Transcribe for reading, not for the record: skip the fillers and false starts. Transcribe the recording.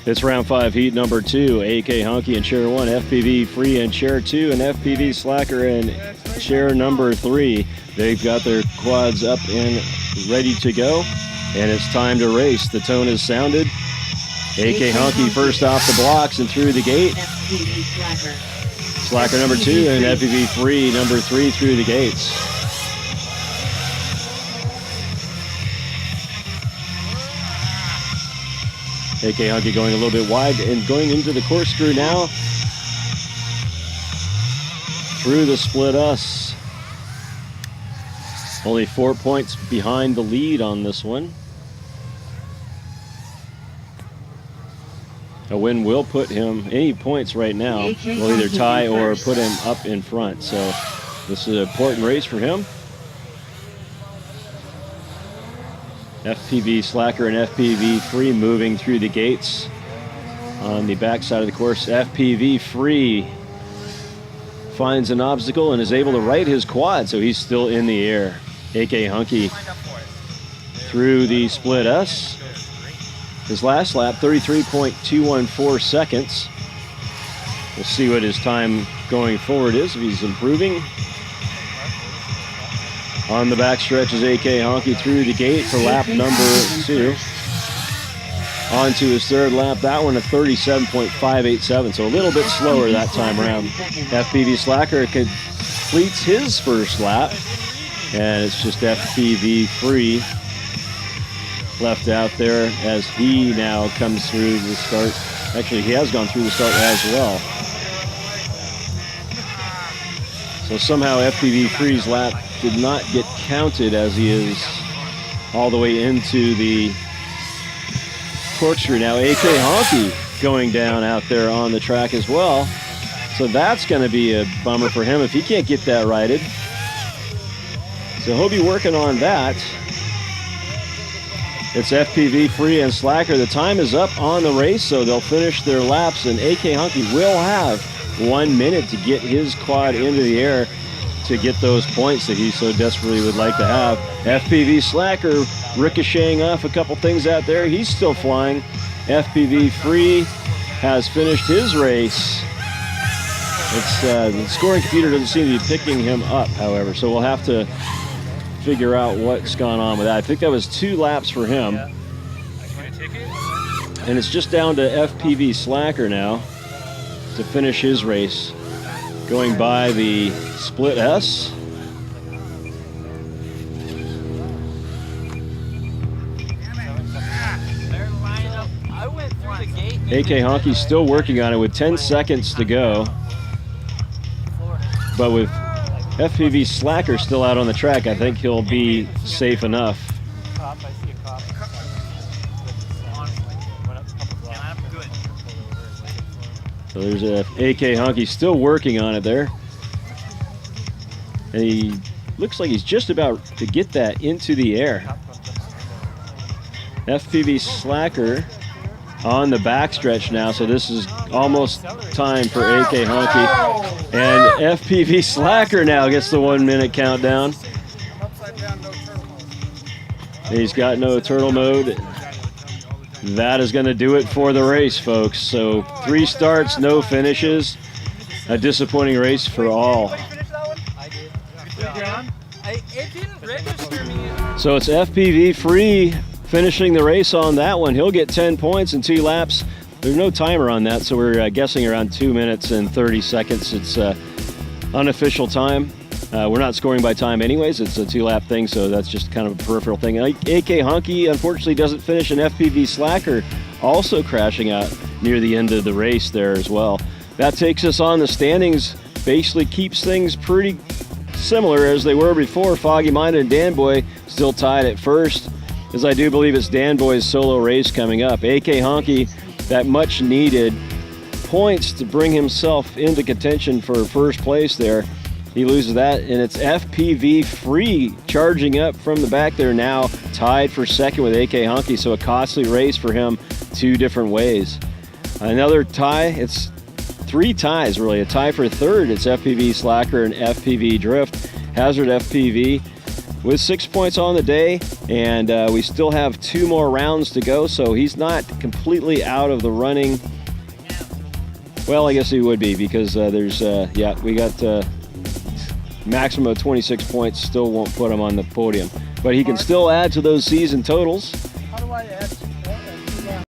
It's round 5, heat number 2. AK Honky in chair 1, FPV Free in chair 2, and FPVSlacker in chair number 3. They've got their quads up and ready to go, and it's time to race. The tone is sounded. AK Honky first off the blocks and through the gate. Slacker number 2 and FPV Free number 3 through the gates. AK Honky going a little bit wide and going into the corkscrew now. Through the split us. Only 4 points behind the lead on this one. A win will put him, any points right now, will either tie or put him up in front. So this is an important race for him. FPVSlacker and FPV Free moving through the gates on the back side of the course. FPV Free finds an obstacle and is able to right his quad, so he's still in the air. AK Honky through the split S. His last lap, 33.214 seconds. We'll see what his time going forward is, if he's improving. On the back stretch is AK Honky through the gate for lap number 2. On to his third lap, that one at 37.587, so a little bit slower that time around. FPVSlacker completes his first lap, and it's just FPV Free left out there as he now comes through the start. Actually, he has gone through the start as well. So somehow FPV Free's lap did not get counted as he is all the way into the corkscrew. Now AK Honky going down out there on the track as well. So that's going to be a bummer for him if he can't get that righted. So he'll be working on that. It's FPV Free and Slacker. The time is up on the race, so they'll finish their laps, and AK Honky will have 1 minute to get his quad into the air to get those points that he so desperately would like to have. FPVSlacker ricocheting off a couple things out there. He's still flying. FPV Free has finished his race. It's the scoring computer doesn't seem to be picking him up, however, so we'll have to figure out what's gone on with that. I think that was 2 laps for him. And it's just down to FPVSlacker now to finish his race, going by the split S. AK Honky's still working on it with 10 seconds to go, but with FPVSlacker still out on the track, I think he'll be safe enough. So there's a AK Honky still working on it there. And he looks like he's just about to get that into the air. FPVSlacker on the backstretch now, so this is almost time for AK Honky. And FPVSlacker now gets the 1 minute countdown. He's got no turtle mode. That is going to do it for the race, folks. So 3 starts, no finishes. A disappointing race for all. So it's FPV Free finishing the race on that one. He'll get 10 points in 2 laps. There's no timer on that, so we're guessing around 2 minutes and 30 seconds. It's unofficial time. We're not scoring by time anyways. It's a 2-lap thing, so that's just kind of a peripheral thing. AK Honky, unfortunately, doesn't finish, and FPVSlacker also crashing out near the end of the race there as well. That takes us on the standings. Basically keeps things pretty similar as they were before. Foggy Minded and Dan Boy still tied at first, as I do believe it's Dan Boy's solo race coming up. AK Honky, that much needed points to bring himself into contention for first place there. He loses that, and it's FPV Free charging up from the back there now, tied for second with AK Honky, so a costly race for him 2 different ways. Another tie, it's 3 ties really. A tie for third, it's FPVSlacker and FPV Drift. Hazard FPV with 6 points on the day, and we still have 2 more rounds to go, so he's not completely out of the running. Well, I guess he would be, because there's, yeah, we got maximum of 26 points, still won't put him on the podium. But he can still add to those season totals. How do I add to